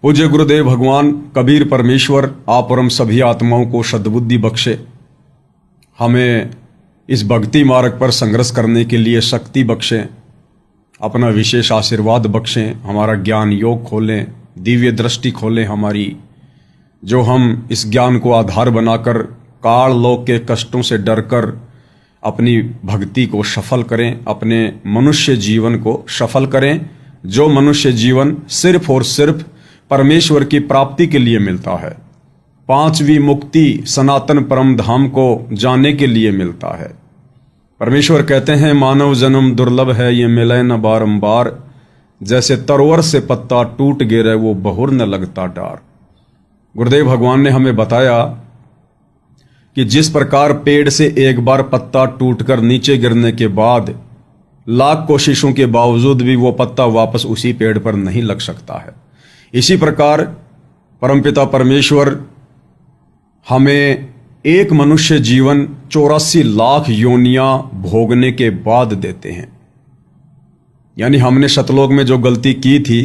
पूज्य गुरुदेव भगवान कबीर परमेश्वर आप और हम सभी आत्माओं को सद्बुद्धि बख्शे, हमें इस भक्ति मार्ग पर संघर्ष करने के लिए शक्ति बख्शें, अपना विशेष आशीर्वाद बख्शें, हमारा ज्ञान योग खोलें, दिव्य दृष्टि खोलें हमारी, जो हम इस ज्ञान को आधार बनाकर काल लोक के कष्टों से डरकर अपनी भक्ति को सफल करें, अपने मनुष्य जीवन को सफल करें, जो मनुष्य जीवन सिर्फ और सिर्फ परमेश्वर की प्राप्ति के लिए मिलता है, पांचवी मुक्ति सनातन परम धाम को जाने के लिए मिलता है। परमेश्वर कहते हैं मानव जन्म दुर्लभ है, ये मिले न बारंबार, जैसे तरवर से पत्ता टूट गिरे वो बहुर न लगता डार। गुरुदेव भगवान ने हमें बताया कि जिस प्रकार पेड़ से एक बार पत्ता टूटकर नीचे गिरने के बाद लाख कोशिशों के बावजूद भी वो पत्ता वापस उसी पेड़ पर नहीं लग सकता है, इसी प्रकार परमपिता परमेश्वर हमें एक मनुष्य जीवन 84 लाख योनियां भोगने के बाद देते हैं। यानी हमने सतलोक में जो गलती की थी,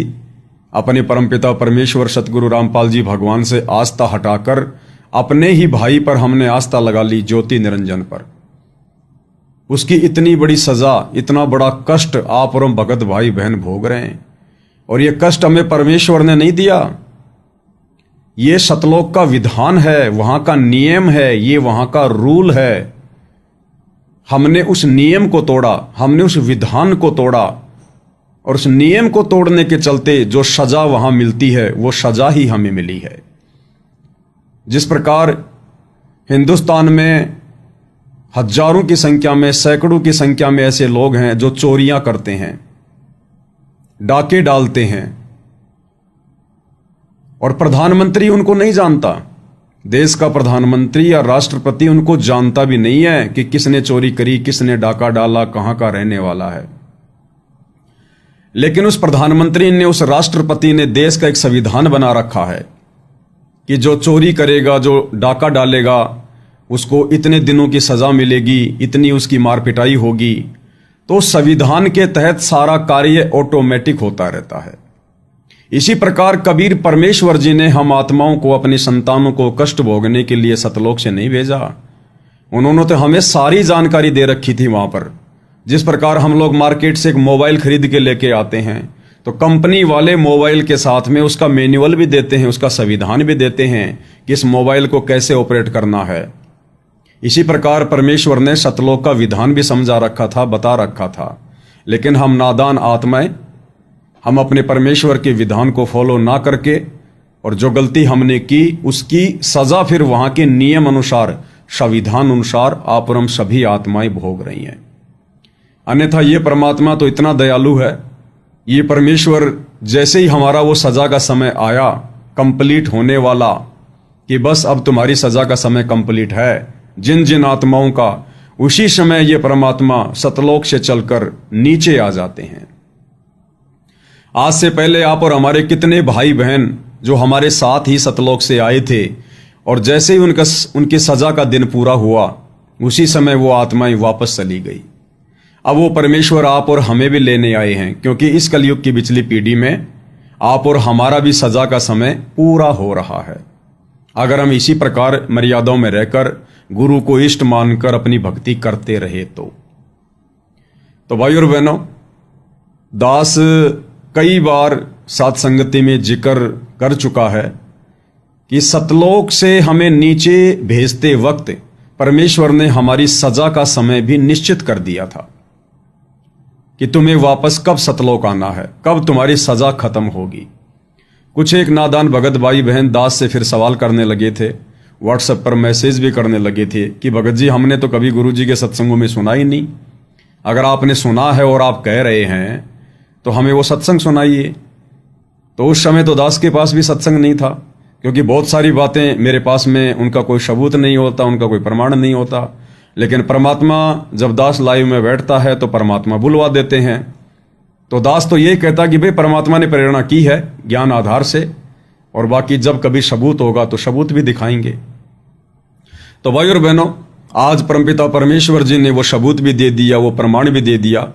अपने परमपिता परमेश्वर सतगुरु रामपाल जी भगवान से आस्था हटाकर अपने ही भाई पर हमने आस्था लगा ली, ज्योति निरंजन पर। उसकी इतनी बड़ी सजा, इतना बड़ा कष्ट आप और हम भगत भाई बहन भोग रहे हैं, और ये कष्ट हमें परमेश्वर ने नहीं दिया, ये सतलोक का विधान है, वहां का नियम है, ये वहां का रूल है। हमने उस नियम को तोड़ा, हमने उस विधान को तोड़ा, और उस नियम को तोड़ने के चलते जो सजा वहां मिलती है वो सजा ही हमें मिली है। जिस प्रकार हिंदुस्तान में हजारों की संख्या में, सैकड़ों की संख्या में ऐसे लोग हैं जो चोरियां करते हैं, डाके डालते हैं, और प्रधानमंत्री उनको नहीं जानता, देश का प्रधानमंत्री या राष्ट्रपति उनको जानता भी नहीं है कि किसने चोरी करी, किसने डाका डाला, कहां का रहने वाला है। लेकिन उस प्रधानमंत्री ने, उस राष्ट्रपति ने देश का एक संविधान बना रखा है कि जो चोरी करेगा, जो डाका डालेगा, उसको इतने दिनों की सजा मिलेगी, इतनी उसकी मार पिटाई होगी। तो संविधान के तहत सारा कार्य ऑटोमेटिक होता रहता है। इसी प्रकार कबीर परमेश्वर जी ने हम आत्माओं को, अपनी संतानों को कष्ट भोगने के लिए सतलोक से नहीं भेजा। उन्होंने तो हमें सारी जानकारी दे रखी थी वहां पर। जिस प्रकार हम लोग मार्केट से एक मोबाइल खरीद के लेके आते हैं, तो कंपनी वाले मोबाइल के साथ में उसका मैनुअल भी देते हैं, उसका संविधान भी देते हैं कि इस मोबाइल को कैसे ऑपरेट करना है। इसी प्रकार परमेश्वर ने सतलोक का विधान भी समझा रखा था, बता रखा था, लेकिन हम नादान आत्माएं, हम अपने परमेश्वर के विधान को फॉलो ना करके, और जो गलती हमने की उसकी सजा फिर वहां के नियम अनुसार, संविधान अनुसार आप और हम सभी आत्माएं भोग रही हैं। अन्यथा ये परमात्मा तो इतना दयालु है, ये परमेश्वर जैसे ही हमारा वो सजा का समय आया, कंप्लीट होने वाला, कि बस अब तुम्हारी सजा का समय कंप्लीट है जिन जिन आत्माओं का, उसी समय ये परमात्मा सतलोक से चलकर नीचे आ जाते हैं। आज से पहले आप और हमारे कितने भाई बहन जो हमारे साथ ही सतलोक से आए थे, और जैसे ही उनकी सजा का दिन पूरा हुआ, उसी समय वो आत्माएं वापस चली गई। अब वो परमेश्वर आप और हमें भी लेने आए हैं, क्योंकि इस कलयुग की पिछली पीढ़ी में आप और हमारा भी सजा का समय पूरा हो रहा है। अगर हम इसी प्रकार मर्यादाओं में रहकर, गुरु को इष्ट मानकर अपनी भक्ति करते रहे तो भाई और बहनों, दास कई बार साथ संगति में जिक्र कर चुका है कि सतलोक से हमें नीचे भेजते वक्त परमेश्वर ने हमारी सजा का समय भी निश्चित कर दिया था कि तुम्हें वापस कब सतलोक आना है, कब तुम्हारी सजा खत्म होगी। कुछ एक नादान भगत भाई बहन दास से फिर सवाल करने लगे थे, व्हाट्सएप पर मैसेज भी करने लगे थे कि भगत जी हमने तो कभी गुरु जी के सत्संगों में सुना ही नहीं, अगर आपने सुना है और आप कह रहे हैं तो हमें वो सत्संग सुनाइए। तो उस समय तो दास के पास भी सत्संग नहीं था, क्योंकि बहुत सारी बातें मेरे पास में उनका कोई सबूत नहीं होता, उनका कोई प्रमाण नहीं होता। लेकिन परमात्मा जब दास लाइव में बैठता है तो परमात्मा बुलवा देते हैं। तो दास तो यही कहता कि भाई परमात्मा ने प्रेरणा की है ज्ञान आधार से, और बाकी जब कभी सबूत होगा तो सबूत भी दिखाएंगे। तो भाई और बहनों, आज परमपिता परमेश्वर जी ने वो सबूत भी दे दिया, वो प्रमाण भी दे दिया।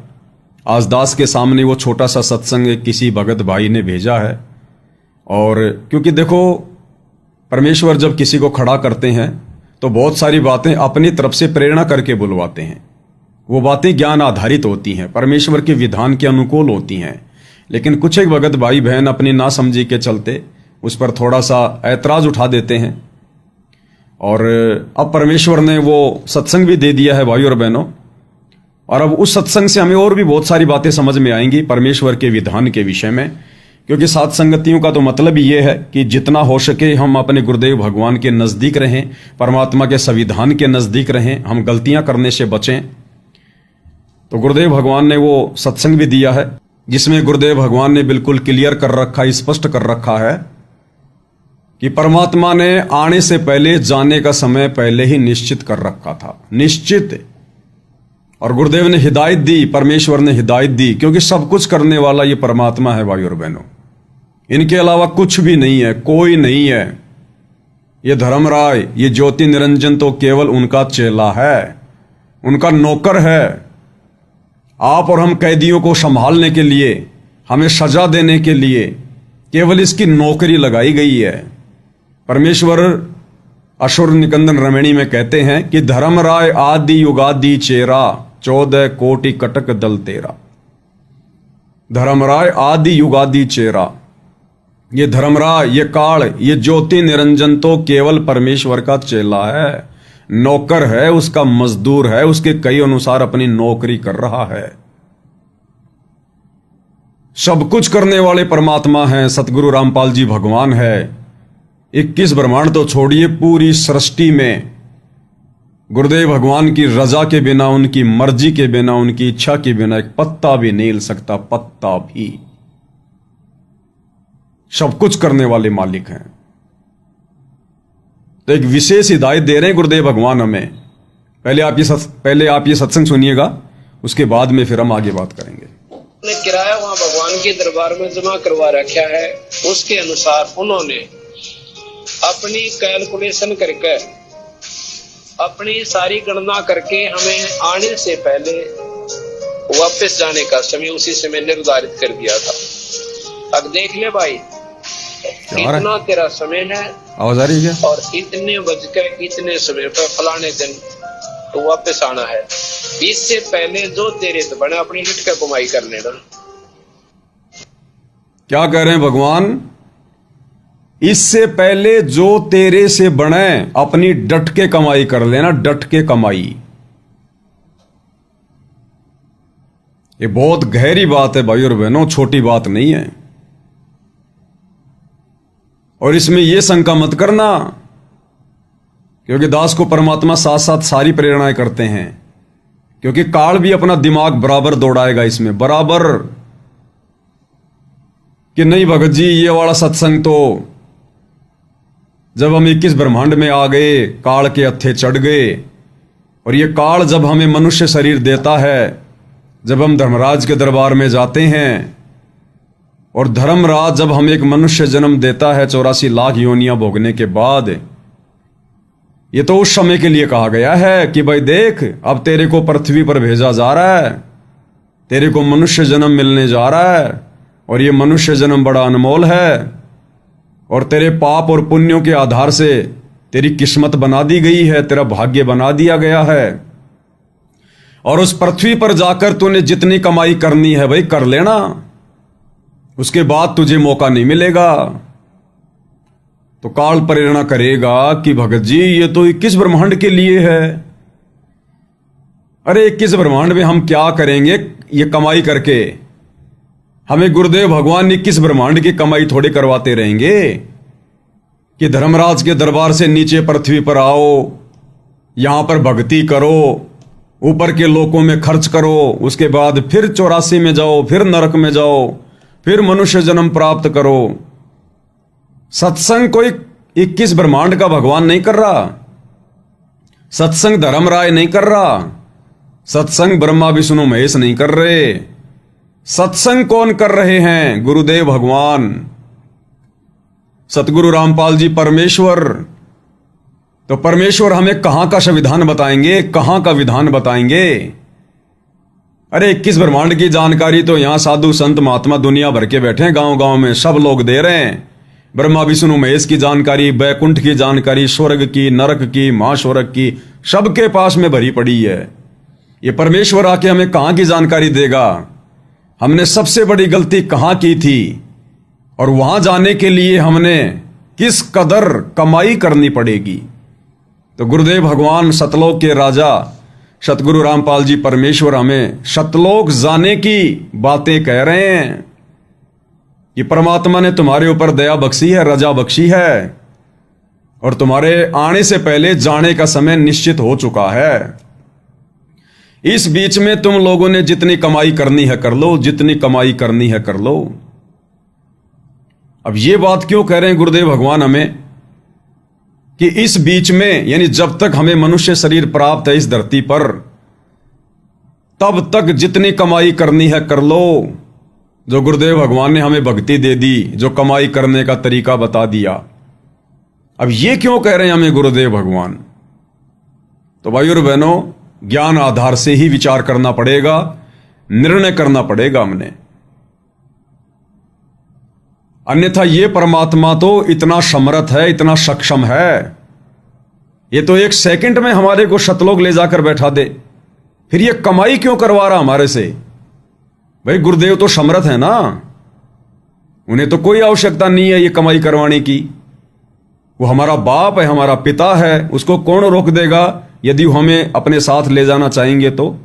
आज दास के सामने वो छोटा सा सत्संग किसी भगत भाई ने भेजा है, और क्योंकि देखो, परमेश्वर जब किसी को खड़ा करते हैं तो बहुत सारी बातें अपनी तरफ से प्रेरणा करके बुलवाते हैं। वो बातें ज्ञान आधारित होती हैं, परमेश्वर के विधान के अनुकूल होती हैं, लेकिन कुछ एक वक्त भाई बहन अपनी नासमझी के चलते उस पर थोड़ा सा ऐतराज उठा देते हैं। और अब परमेश्वर ने वो सत्संग भी दे दिया है भाई और बहनों, और अब उस सत्संग से हमें और भी बहुत सारी बातें समझ में आएंगी परमेश्वर के विधान के विषय में। क्योंकि साथ संगतियों का तो मतलब ही ये है कि जितना हो सके हम अपने गुरुदेव भगवान के नज़दीक रहें, परमात्मा के संविधान के नज़दीक रहें, हम गलतियां करने से बचें। तो गुरुदेव भगवान ने वो सत्संग भी दिया है जिसमें गुरुदेव भगवान ने बिल्कुल क्लियर कर रखा, स्पष्ट कर रखा है कि परमात्मा ने आने से पहले जाने का समय पहले ही निश्चित कर रखा था, निश्चित। और गुरुदेव ने हिदायत दी, परमेश्वर ने हिदायत दी, क्योंकि सब कुछ करने वाला ये परमात्मा है भाई और बहनों, इनके अलावा कुछ भी नहीं है, कोई नहीं है। ये धर्मराय, ये ज्योति निरंजन तो केवल उनका चेला है, उनका नौकर है। आप और हम कैदियों को संभालने के लिए, हमें सजा देने के लिए केवल इसकी नौकरी लगाई गई है। परमेश्वर असुर निकंदन रमणी में कहते हैं कि धर्मराय आदि युगादि चेरा, 14 कोटि कटक दल तेरा। धर्मराय आदि युगादि चेरा, ये धर्मराय, ये काल, ये ज्योति निरंजन तो केवल परमेश्वर का चेला है, नौकर है, उसका मजदूर है, उसके कई अनुसार अपनी नौकरी कर रहा है। सब कुछ करने वाले परमात्मा हैं, सतगुरु रामपाल जी भगवान है। 21 ब्रह्मांड तो छोड़िए, पूरी सृष्टि में गुरुदेव भगवान की रजा के बिना, उनकी मर्जी के बिना, उनकी इच्छा के बिना एक पत्ता भी नहीं हिल सकता, पत्ता भी। सब कुछ करने वाले मालिक हैं। तो एक विशेष हिदायत दे रहे हैं गुरुदेव भगवान हमें। पहले आप ये सत्संग सुनिएगा, उसके बाद में फिर हम आगे बात करेंगे। ने किराया वहां भगवान के दरबार में जमा करवा रखा है, उसके अनुसार उन्होंने अपनी कैलकुलेशन करके, अपनी सारी गणना करके हमें आने से पहले वापस जाने का समय उसी समय निर्धारित कर दिया था। अब देख ले भाई, इतना तेरा समय है, आवाज आ रही है, और इतने बज के इतने समय पर फलाने दिन तो वापस आना है। इससे पहले जो तेरे से बने अपनी हिट का कमाई कर लेना। क्या कह रहे हैं भगवान? इससे पहले जो तेरे से बने अपनी डट के कमाई कर लेना, डट के कमाई। ये बहुत गहरी बात है भाई और बहनों, छोटी बात नहीं है। और इसमें यह शंका मत करना, क्योंकि दास को परमात्मा साथ साथ सारी प्रेरणाएं करते हैं, क्योंकि काल भी अपना दिमाग बराबर दौड़ाएगा इसमें, बराबर कि नहीं भगत जी, ये वाला सत्संग तो जब हम 21 ब्रह्मांड में आ गए, काल के हत्थे चढ़ गए, और ये काल जब हमें मनुष्य शरीर देता है, जब हम धर्मराज के दरबार में जाते हैं, और धर्मराज जब हमें एक मनुष्य जन्म देता है 84 लाख योनियां भोगने के बाद, ये तो उस समय के लिए कहा गया है कि भाई देख, अब तेरे को पृथ्वी पर भेजा जा रहा है, तेरे को मनुष्य जन्म मिलने जा रहा है, और ये मनुष्य जन्म बड़ा अनमोल है, और तेरे पाप और पुण्यों के आधार से तेरी किस्मत बना दी गई है, तेरा भाग्य बना दिया गया है, और उस पृथ्वी पर जाकर तूने जितनी कमाई करनी है भाई कर लेना, उसके बाद तुझे मौका नहीं मिलेगा। तो काल प्रेरणा करेगा कि भगत जी ये तो 21 ब्रह्मांड के लिए है। अरे 21 ब्रह्मांड में हम क्या करेंगे ये कमाई करके? हमें गुरुदेव भगवान 21 ब्रह्मांड की कमाई थोड़ी करवाते रहेंगे कि धर्मराज के दरबार से नीचे पृथ्वी पर आओ, यहां पर भक्ति करो, ऊपर के लोकों में खर्च करो, उसके बाद फिर 84 में जाओ, फिर नरक में जाओ, फिर मनुष्य जन्म प्राप्त करो। सत्संग कोई 21 ब्रह्मांड का भगवान नहीं कर रहा, सत्संग धर्मराय नहीं कर रहा, सत्संग ब्रह्मा विष्णु महेश नहीं कर रहे। सत्संग कौन कर रहे हैं? गुरुदेव भगवान, सतगुरु रामपाल जी परमेश्वर। तो परमेश्वर हमें कहां का संविधान बताएंगे, कहां का विधान बताएंगे? अरे 21 ब्रह्मांड की जानकारी तो यहां साधु संत महात्मा दुनिया भर के बैठे हैं, गांव गांव में सब लोग दे रहे हैं, ब्रह्मा विष्णु महेश की जानकारी, बैकुंठ की जानकारी, स्वर्ग की, नरक की, महास्वर्ग की, सबके पास में भरी पड़ी है। ये परमेश्वर आके हमें कहां की जानकारी देगा, हमने सबसे बड़ी गलती कहां की थी और वहां जाने के लिए हमने किस कदर कमाई करनी पड़ेगी। तो गुरुदेव भगवान सतलोक के राजा सतगुरु रामपाल जी परमेश्वर हमें सतलोक जाने की बातें कह रहे हैं कि परमात्मा ने तुम्हारे ऊपर दया बख्शी है, रजा बख्शी है और तुम्हारे आने से पहले जाने का समय निश्चित हो चुका है। इस बीच में तुम लोगों ने जितनी कमाई करनी है कर लो, जितनी कमाई करनी है कर लो। अब ये बात क्यों कह रहे हैं गुरुदेव भगवान हमें कि इस बीच में, यानी जब तक हमें मनुष्य शरीर प्राप्त है इस धरती पर, तब तक जितनी कमाई करनी है कर लो। जो गुरुदेव भगवान ने हमें भक्ति दे दी, जो कमाई करने का तरीका बता दिया। अब ये क्यों कह रहे हैं हमें गुरुदेव भगवान? तो भाई और बहनों, ज्ञान आधार से ही विचार करना पड़ेगा, निर्णय करना पड़ेगा हमने। अन्यथा ये परमात्मा तो इतना समर्थ है, इतना सक्षम है, ये तो एक सेकंड में हमारे को सतलोक ले जाकर बैठा दे। फिर ये कमाई क्यों करवा रहा हमारे से? भाई गुरुदेव तो समर्थ है ना, उन्हें तो कोई आवश्यकता नहीं है ये कमाई करवाने की। वो हमारा बाप है, हमारा पिता है, उसको कौन रोक देगा यदि वो हमें अपने साथ ले जाना चाहेंगे तो।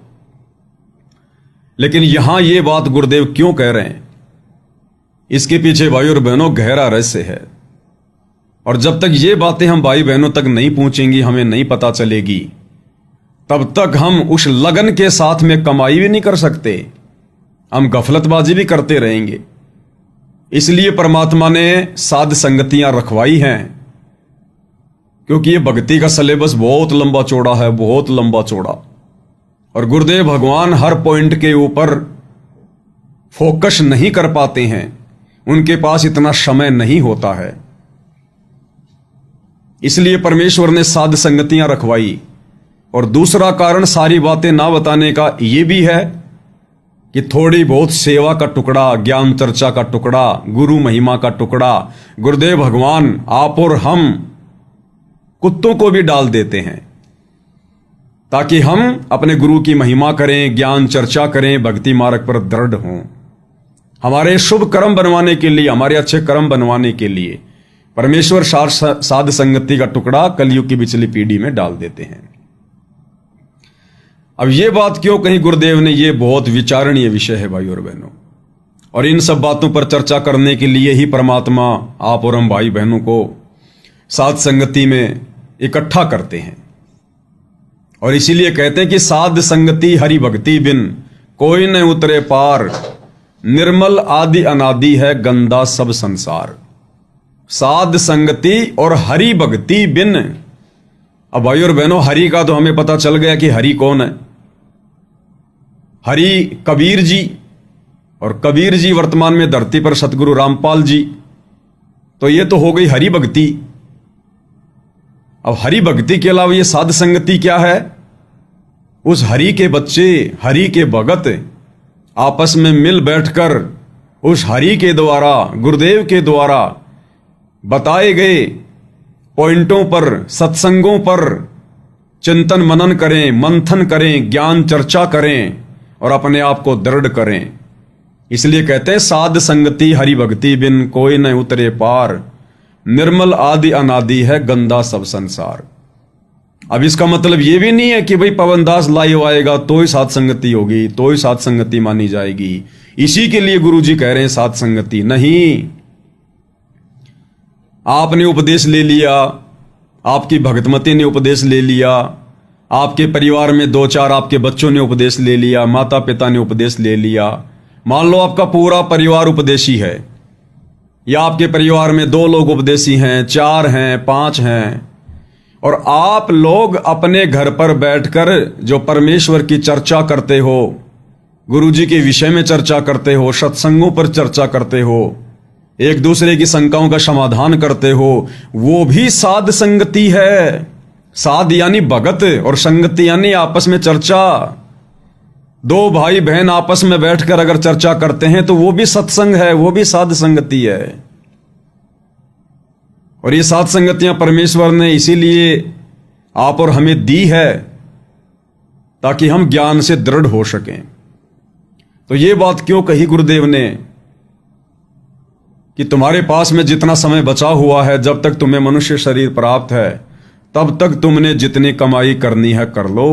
लेकिन यहां ये बात गुरुदेव क्यों कह रहे हैं, इसके पीछे भाई और बहनों गहरा रहस्य है। और जब तक ये बातें हम भाई बहनों तक नहीं पहुंचेंगी, हमें नहीं पता चलेगी, तब तक हम उस लगन के साथ में कमाई भी नहीं कर सकते, हम गफलतबाजी भी करते रहेंगे। इसलिए परमात्मा ने साध संगतियां रखवाई हैं, क्योंकि ये भक्ति का सिलेबस बहुत लंबा चौड़ा है, बहुत लंबा चौड़ा। और गुरुदेव भगवान हर पॉइंट के ऊपर फोकस नहीं कर पाते हैं, उनके पास इतना समय नहीं होता है। इसलिए परमेश्वर ने साध संगतियां रखवाई। और दूसरा कारण सारी बातें ना बताने का यह भी है कि थोड़ी बहुत सेवा का टुकड़ा, ज्ञान चर्चा का टुकड़ा, गुरु महिमा का टुकड़ा गुरुदेव भगवान आप और हम कुत्तों को भी डाल देते हैं, ताकि हम अपने गुरु की महिमा करें, ज्ञान चर्चा करें, भक्ति मार्ग पर दृढ़ हों। हमारे शुभ कर्म बनवाने के लिए, हमारे अच्छे कर्म बनवाने के लिए परमेश्वर साध संगति का टुकड़ा कलयुग की पिछली पीढ़ी में डाल देते हैं। अब ये बात क्यों कही गुरुदेव ने, ये बहुत विचारणीय विषय है भाई और बहनों। और इन सब बातों पर चर्चा करने के लिए ही परमात्मा आप और हम भाई बहनों को साध संगति में इकट्ठा करते हैं। और इसीलिए कहते हैं कि साध संगति हरि भक्ति बिन कोई न उतरे पार, निर्मल आदि अनादि है गंदा सब संसार। साध संगति और हरि भक्ति बिन। अब भाई और बहनों, हरि का तो हमें पता चल गया कि हरि कौन है। हरि कबीर जी, और कबीर जी वर्तमान में धरती पर सतगुरु रामपाल जी। तो ये तो हो गई हरि भक्ति। अब हरि भक्ति के अलावा ये साध संगति क्या है? उस हरि के बच्चे, हरि के भगत आपस में मिल बैठकर उस हरि के द्वारा, गुरुदेव के द्वारा बताए गए पॉइंटों पर, सत्संगों पर चिंतन मनन करें, मंथन करें, ज्ञान चर्चा करें और अपने आप को दृढ़ करें। इसलिए कहते हैं साध संगति हरि भक्ति बिन कोई न उतरे पार, निर्मल आदि अनादि है गंदा सब संसार। अब इसका मतलब यह भी नहीं है कि भाई पवनदास लाइव आएगा तो ही साध संगति होगी, तो ही साध संगति मानी जाएगी। इसी के लिए गुरु जी कह रहे हैं साध संगति नहीं। आपने उपदेश ले लिया, आपकी भगतमती ने उपदेश ले लिया, आपके परिवार में 2-4 आपके बच्चों ने उपदेश ले लिया, माता पिता ने उपदेश ले लिया। मान लो आपका पूरा परिवार उपदेशी है, या आपके परिवार में 2 लोग उपदेशी हैं, 4 हैं, 5 हैं, और आप लोग अपने घर पर बैठकर जो परमेश्वर की चर्चा करते हो, गुरु जी के विषय में चर्चा करते हो, सत्संगों पर चर्चा करते हो, एक दूसरे की शंकाओं का समाधान करते हो, वो भी साध संगति है। साध यानी भगत और संगति यानी आपस में चर्चा। 2 भाई बहन आपस में बैठकर अगर चर्चा करते हैं तो वो भी सत्संग है, वो भी साध संगति है। और ये सात संगतियां परमेश्वर ने इसीलिए आप और हमें दी है ताकि हम ज्ञान से दृढ़ हो सकें। तो ये बात क्यों कही गुरुदेव ने कि तुम्हारे पास में जितना समय बचा हुआ है, जब तक तुम्हें मनुष्य शरीर प्राप्त है, तब तक तुमने जितनी कमाई करनी है कर लो।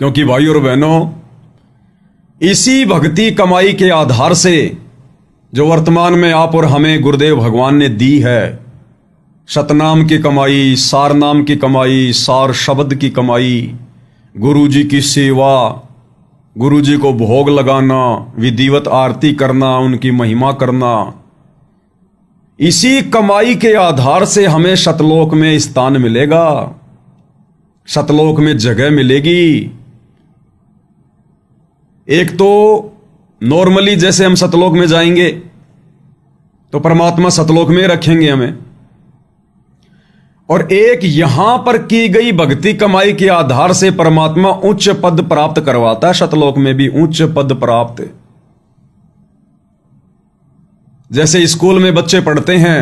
क्योंकि भाई और बहनों, इसी भक्ति कमाई के आधार से जो वर्तमान में आप और हमें गुरुदेव भगवान ने दी है, सतनाम की कमाई, सार नाम की कमाई, सार शब्द की कमाई, गुरु जी की सेवा, गुरु जी को भोग लगाना, विधिवत आरती करना, उनकी महिमा करना, इसी कमाई के आधार से हमें सतलोक में स्थान मिलेगा, सतलोक में जगह मिलेगी। एक तो नॉर्मली जैसे हम सतलोक में जाएंगे तो परमात्मा सतलोक में रखेंगे हमें, और एक यहां पर की गई भक्ति कमाई के आधार से परमात्मा उच्च पद प्राप्त करवाता है, सतलोक में भी उच्च पद प्राप्त। जैसे स्कूल में बच्चे पढ़ते हैं,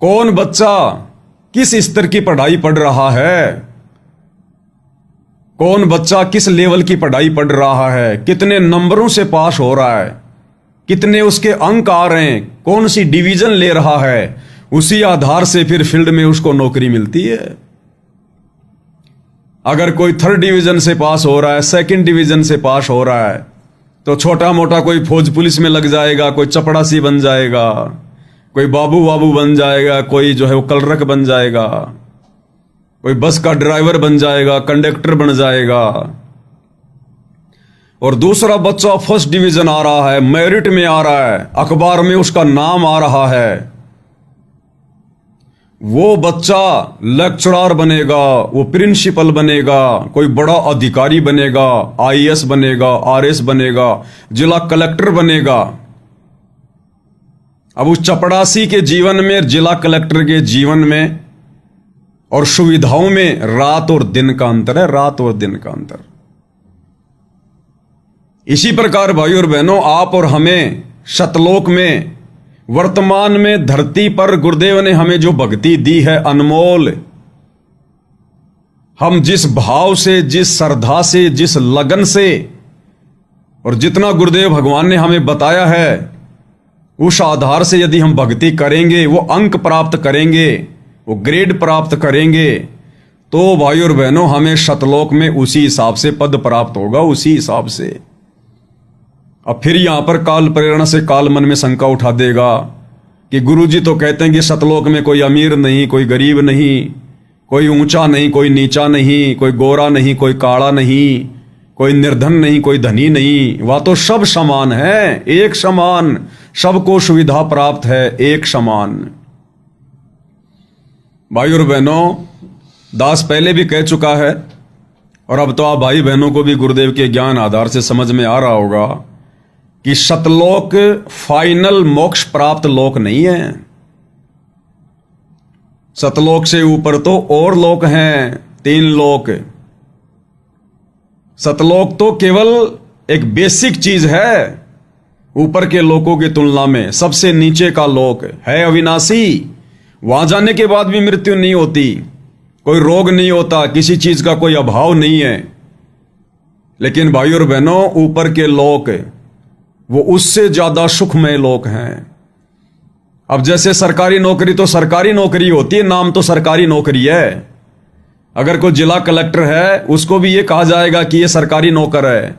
कौन बच्चा किस स्तर की पढ़ाई पढ़ रहा है, कौन बच्चा किस लेवल की पढ़ाई पढ़ रहा है, कितने नंबरों से पास हो रहा है, कितने उसके अंक आ रहे हैं, कौन सी डिवीजन ले रहा है, उसी आधार से फिर फील्ड में उसको नौकरी मिलती है। अगर कोई थर्ड डिवीजन से पास हो रहा है, सेकंड डिवीजन से पास हो रहा है, तो छोटा मोटा कोई फौज पुलिस में लग जाएगा, कोई चपड़ासी बन जाएगा, कोई बाबू बाबू बन जाएगा, कोई जो है वो कलरक बन जाएगा, कोई बस का ड्राइवर बन जाएगा, कंडक्टर बन जाएगा। और दूसरा बच्चा फर्स्ट डिवीजन आ रहा है, मेरिट में आ रहा है, अखबार में उसका नाम आ रहा है, वो बच्चा लेक्चरर बनेगा, वो प्रिंसिपल बनेगा, कोई बड़ा अधिकारी बनेगा, आईएएस बनेगा, आरएस बनेगा, जिला कलेक्टर बनेगा। अब उस चपड़ासी के जीवन में, जिला कलेक्टर के जीवन में और सुविधाओं में रात और दिन का अंतर है, रात और दिन का अंतर। इसी प्रकार भाई और बहनों, आप और हमें सतलोक में, वर्तमान में धरती पर गुरुदेव ने हमें जो भक्ति दी है अनमोल, हम जिस भाव से, जिस श्रद्धा से, जिस लगन से, और जितना गुरुदेव भगवान ने हमें बताया है, उस आधार से यदि हम भक्ति करेंगे, वो अंक प्राप्त करेंगे, वो ग्रेड प्राप्त करेंगे, तो भाई और बहनों हमें सतलोक में उसी हिसाब से पद प्राप्त होगा, उसी हिसाब से। अब फिर यहां पर काल प्रेरणा से काल मन में शंका उठा देगा कि गुरुजी तो कहते हैं कि सतलोक में कोई अमीर नहीं, कोई गरीब नहीं, कोई ऊंचा नहीं, कोई नीचा नहीं, कोई गोरा नहीं, कोई काला नहीं, कोई निर्धन नहीं, कोई धनी नहीं, वह तो सब समान है, एक समान, सबको सुविधा प्राप्त है, एक समान। भाई और बहनों, दास पहले भी कह चुका है, और अब तो आप भाई बहनों को भी गुरुदेव के ज्ञान आधार से समझ में आ रहा होगा कि सतलोक फाइनल मोक्ष प्राप्त लोक नहीं है। सतलोक से ऊपर तो और लोक हैं, 3 लोक। सतलोक तो केवल एक बेसिक चीज है, ऊपर के लोकों की तुलना में सबसे नीचे का लोक है, अविनाशी। वहां जाने के बाद भी मृत्यु नहीं होती, कोई रोग नहीं होता, किसी चीज का कोई अभाव नहीं है। लेकिन भाई और बहनों, ऊपर के लोक वो उससे ज्यादा सुखमय लोक हैं। अब जैसे सरकारी नौकरी तो सरकारी नौकरी होती है, नाम तो सरकारी नौकरी है। अगर कोई जिला कलेक्टर है, उसको भी ये कहा जाएगा कि ये सरकारी नौकर है,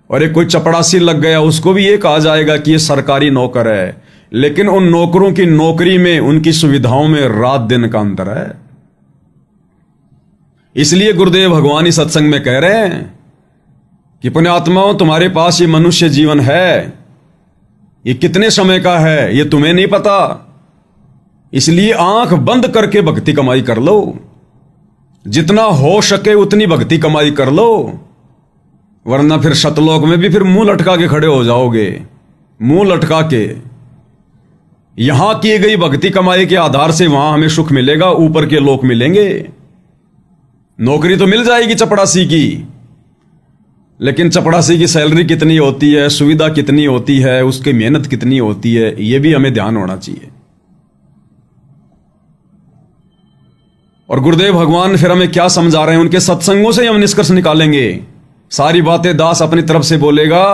और एक कोई चपड़ासी लग गया, उसको भी ये कहा जाएगा कि ये सरकारी नौकर है। लेकिन उन नौकरों की नौकरी में, उनकी सुविधाओं में रात दिन का अंतर है। इसलिए गुरुदेव भगवान इस सत्संग में कह रहे हैं कि पुण्यात्माओं, तुम्हारे पास ये मनुष्य जीवन है, ये कितने समय का है ये तुम्हें नहीं पता, इसलिए आंख बंद करके भक्ति कमाई कर लो, जितना हो सके उतनी भक्ति कमाई कर लो, वरना फिर सतलोक में भी फिर मुंह लटका के खड़े हो जाओगे। मुंह लटका के यहां की गई भक्ति कमाई के आधार से वहां हमें सुख मिलेगा, ऊपर के लोक मिलेंगे। नौकरी तो मिल जाएगी चपड़ासी की, लेकिन चपड़ासी की सैलरी कितनी होती है, सुविधा कितनी होती है, उसकी मेहनत कितनी होती है, यह भी हमें ध्यान होना चाहिए। और गुरुदेव भगवान फिर हमें क्या समझा रहे हैं, उनके सत्संगों से ही हम निष्कर्ष निकालेंगे। सारी बातें दास अपनी तरफ से बोलेगा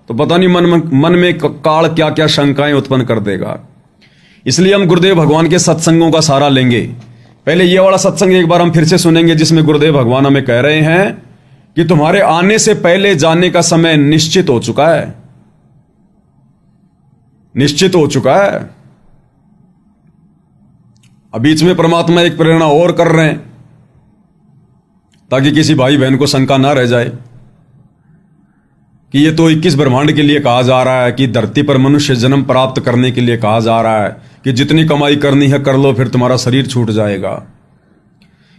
तो पता नहीं मन में काल क्या क्या शंकाएं उत्पन्न कर देगा। इसलिए हम गुरुदेव भगवान के सत्संगों का सहारा लेंगे। पहले ये वाला सत्संग एक बार हम फिर से सुनेंगे, जिसमें गुरुदेव भगवान हमें कह रहे हैं कि तुम्हारे आने से पहले जाने का समय निश्चित हो चुका है, निश्चित हो चुका है। अब बीच में परमात्मा एक प्रेरणा और कर रहे हैं ताकि किसी भाई बहन को शंका ना रह जाए कि ये तो 21 ब्रह्मांड के लिए कहा जा रहा है, कि धरती पर मनुष्य जन्म प्राप्त करने के लिए कहा जा रहा है, कि जितनी कमाई करनी है कर लो, फिर तुम्हारा शरीर छूट जाएगा।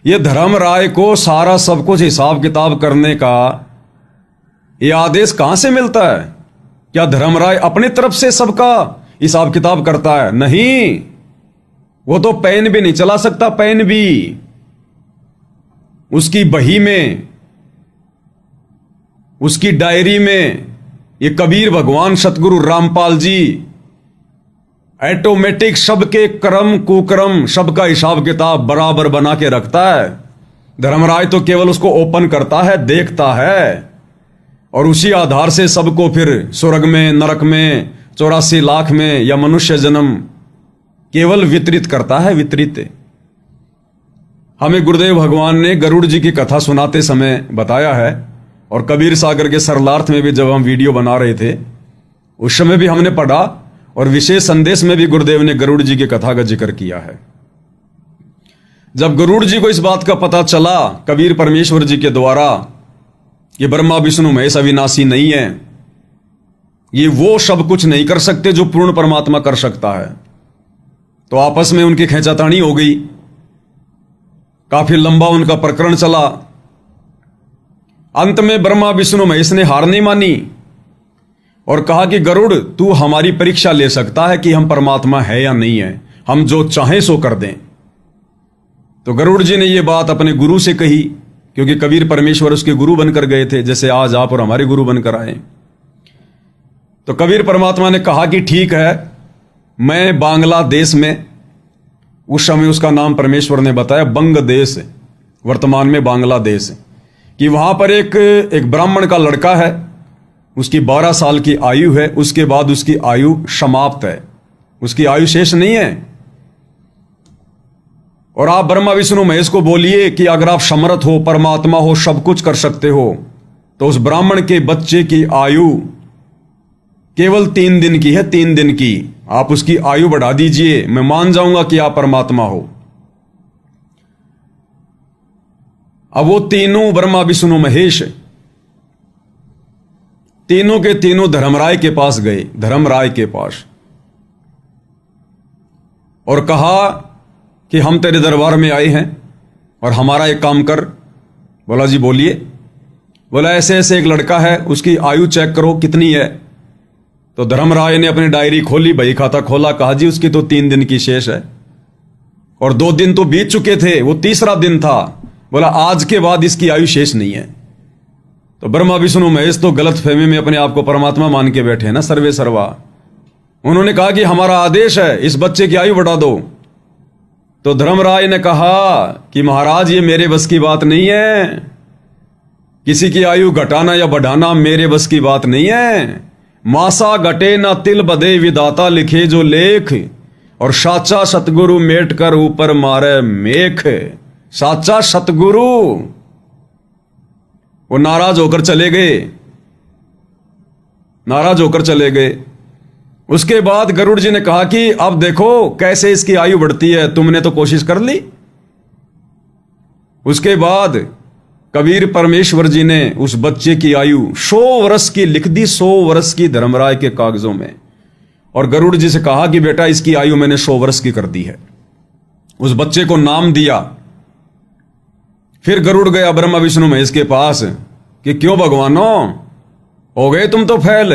ये धर्मराय को सारा सब कुछ हिसाब किताब करने का ये आदेश कहां से मिलता है? क्या धर्मराय अपनी तरफ से सबका हिसाब किताब करता है? नहीं, वो तो पेन भी नहीं चला सकता। पेन भी उसकी बही में, उसकी डायरी में ये कबीर भगवान सतगुरु रामपाल जी ऑटोमेटिक सबके कर्म कुकर्म सबका हिसाब किताब बराबर बना के रखता है। धर्मराय तो केवल उसको ओपन करता है, देखता है, और उसी आधार से सबको फिर स्वर्ग में, नरक में, 84 लाख में या मनुष्य जन्म केवल वितरित करता है, वितरित। हमें गुरुदेव भगवान ने गरुड़ जी की कथा सुनाते समय बताया है, और कबीर सागर के सरलार्थ में भी जब हम वीडियो बना रहे थे उस समय भी हमने पढ़ा, और विशेष संदेश में भी गुरुदेव ने गरुड़ जी की कथा का जिक्र किया है। जब गरुड़ जी को इस बात का पता चला कबीर परमेश्वर जी के द्वारा कि ब्रह्मा विष्णु महेश अविनाशी नहीं है, ये वो सब कुछ नहीं कर सकते जो पूर्ण परमात्मा कर सकता है, तो आपस में उनकी खींचातानी हो गई। काफी लंबा उनका प्रकरण चला। अंत में ब्रह्मा विष्णु महेश ने हार नहीं मानी और कहा कि गरुड़, तू हमारी परीक्षा ले सकता है कि हम परमात्मा है या नहीं है, हम जो चाहें सो कर दें। तो गरुड़ जी ने यह बात अपने गुरु से कही, क्योंकि कबीर परमेश्वर उसके गुरु बनकर गए थे, जैसे आज आप और हमारे गुरु बनकर आए। तो कबीर परमात्मा ने कहा कि ठीक है, मैं बांग्लादेश में, उस समय उसका नाम परमेश्वर ने बताया बंग देश, वर्तमान में बांग्लादेश, कि वहां पर एक ब्राह्मण का लड़का है, उसकी 12 साल की आयु है, उसके बाद उसकी आयु समाप्त है, उसकी आयु शेष नहीं है। और आप ब्रह्मा विष्णु महेश को बोलिए कि अगर आप समर्थ हो, परमात्मा हो, सब कुछ कर सकते हो, तो उस ब्राह्मण के बच्चे की आयु केवल 3 दिन की है, 3 दिन की। आप उसकी आयु बढ़ा दीजिए, मैं मान जाऊंगा कि आप परमात्मा हो। अब वो तीनों ब्रह्मा विष्णु महेश तीनों के तीनों धर्मराय के पास गए, धर्मराय के पास, और कहा कि हम तेरे दरबार में आए हैं और हमारा एक काम कर। बोला जी बोलिए। बोला ऐसे ऐसे एक लड़का है, उसकी आयु चेक करो कितनी है। तो धर्मराय ने अपनी डायरी खोली, बही खाता खोला, कहा जी उसकी तो 3 दिन की शेष है, और 2 दिन तो बीत चुके थे, वो तीसरा दिन था। बोला आज के बाद इसकी आयु शेष नहीं है। तो ब्रह्मा विष्णु महेश तो गलत फहमी में अपने आप को परमात्मा मान के बैठे हैं ना, सर्वे सर्वा। उन्होंने कहा कि हमारा आदेश है, इस बच्चे की आयु बढ़ा दो। तो धर्मराय ने कहा कि महाराज ये मेरे बस की बात नहीं है, किसी की आयु घटाना या बढ़ाना मेरे बस की बात नहीं है। मासा घटे ना तिल बदे, विधाता लिखे जो लेख, और साचा सतगुरु मेट कर ऊपर मारे मेख। साचा सतगुरु वो नाराज होकर चले गए, नाराज होकर चले गए। उसके बाद गरुड़ जी ने कहा कि अब देखो कैसे इसकी आयु बढ़ती है, तुमने तो कोशिश कर ली। उसके बाद कबीर परमेश्वर जी ने उस बच्चे की आयु 100 वर्ष की लिख दी, 100 वर्ष की धर्मराय के कागजों में, और गरुड़ जी से कहा कि बेटा इसकी आयु मैंने 100 वर्ष की कर दी है। उस बच्चे को नाम दिया। फिर गरुड़ गया ब्रह्मा विष्णु महेश के पास कि क्यों भगवानों, हो गए तुम तो फैल।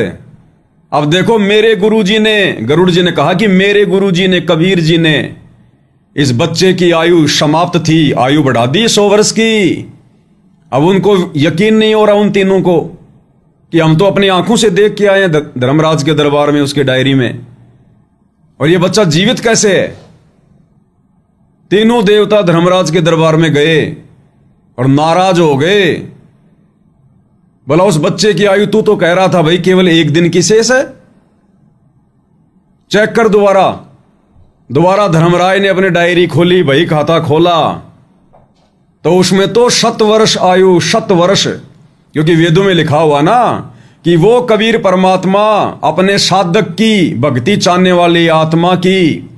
अब देखो मेरे गुरुजी ने, गरुड़ जी ने कहा कि मेरे गुरुजी ने, कबीर जी ने इस बच्चे की आयु समाप्त थी, आयु बढ़ा दी 100 वर्ष की। अब उनको यकीन नहीं हो रहा उन तीनों को कि हम तो अपनी आंखों से देख के आए हैं धर्मराज के दरबार में, उसके डायरी में, और ये बच्चा जीवित कैसे है। तीनों देवता धर्मराज के दरबार में गए और नाराज हो गए। बोला, उस बच्चे की आयु तू तो कह रहा था भाई केवल 1 दिन की शेष है, चेक कर दोबारा। दोबारा धर्मराज ने अपनी डायरी खोली, भाई खाता खोला, तो उसमें तो 100 वर्ष आयु, 100 वर्ष, क्योंकि वेदों में लिखा हुआ ना कि वो कबीर परमात्मा अपने साधक की, भक्ति चाहने वाली आत्मा की,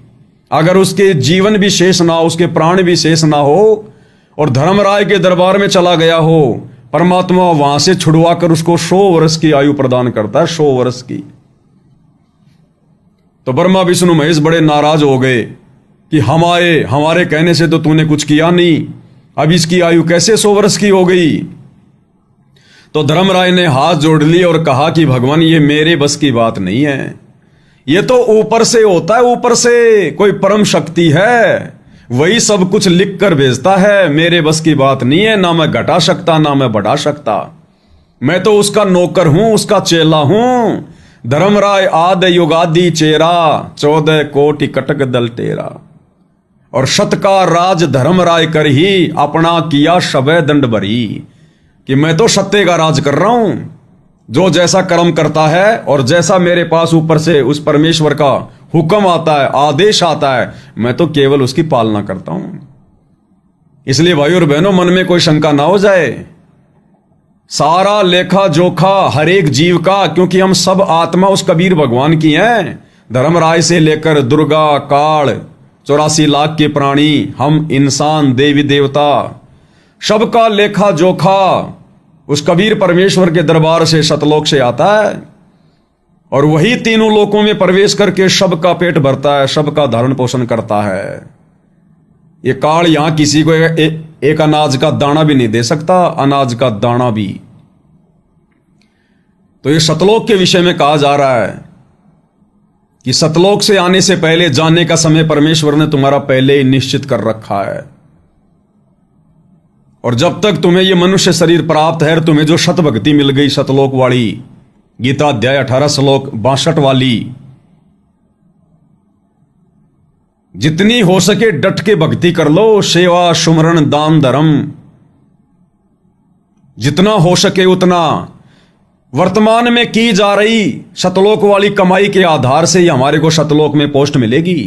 अगर उसके जीवन भी शेष ना हो, उसके प्राण भी शेष ना हो, और धर्मराय के दरबार में चला गया हो, परमात्मा वहां से छुड़वा कर उसको 100 वर्ष की आयु प्रदान करता है, 100 वर्ष की। तो ब्रह्मा विष्णु महेश बड़े नाराज हो गए कि हमारे कहने से तो तूने कुछ किया नहीं, अब इसकी आयु कैसे 100 वर्ष की हो गई। तो धर्मराय ने हाथ जोड़ लिए और कहा कि भगवान, ये मेरे बस की बात नहीं है, ये तो ऊपर से होता है, ऊपर से कोई परम शक्ति है, वही सब कुछ लिख कर भेजता है, मेरे बस की बात नहीं है, ना मैं घटा सकता ना मैं बढ़ा सकता, मैं तो उसका नौकर हूं, उसका चेला हूं। धर्मराय आद युगादि चेरा, 14 कोटि कटक दल तेरा, और शत का राज धर्मराय कर ही, अपना किया शबे दंड भरी, कि मैं तो सत्य का राज कर रहा हूं, जो जैसा कर्म करता है और जैसा मेरे पास ऊपर से उस परमेश्वर का हुक्म आता है, आदेश आता है, मैं तो केवल उसकी पालना करता हूं। इसलिए भाई और बहनों, मन में कोई शंका ना हो जाए, सारा लेखा जोखा हर एक जीव का, क्योंकि हम सब आत्मा उस कबीर भगवान की हैं, धर्मराय से लेकर दुर्गा, काल, 84 लाख के प्राणी, हम इंसान, देवी देवता, सबका लेखा जोखा उस कबीर परमेश्वर के दरबार से, सतलोक से आता है, और वही तीनों लोकों में प्रवेश करके सबका पेट भरता है, सबका धारण पोषण करता है। ये काल यहां किसी को एक अनाज का दाना भी नहीं दे सकता, अनाज का दाना भी। तो ये सतलोक के विषय में कहा जा रहा है कि सतलोक से आने से पहले जाने का समय परमेश्वर ने तुम्हारा पहले ही निश्चित कर रखा है, और जब तक तुम्हें यह मनुष्य शरीर प्राप्त है, तुम्हें जो शत भक्ति मिल गई सतलोक वाली, गीता अध्याय 18 श्लोक 62 वाली, जितनी हो सके डट के भक्ति कर लो, सेवा सुमरण दान धर्म, जितना हो सके उतना वर्तमान में की जा रही सतलोक वाली कमाई के आधार से ही हमारे को सतलोक में पोस्ट मिलेगी।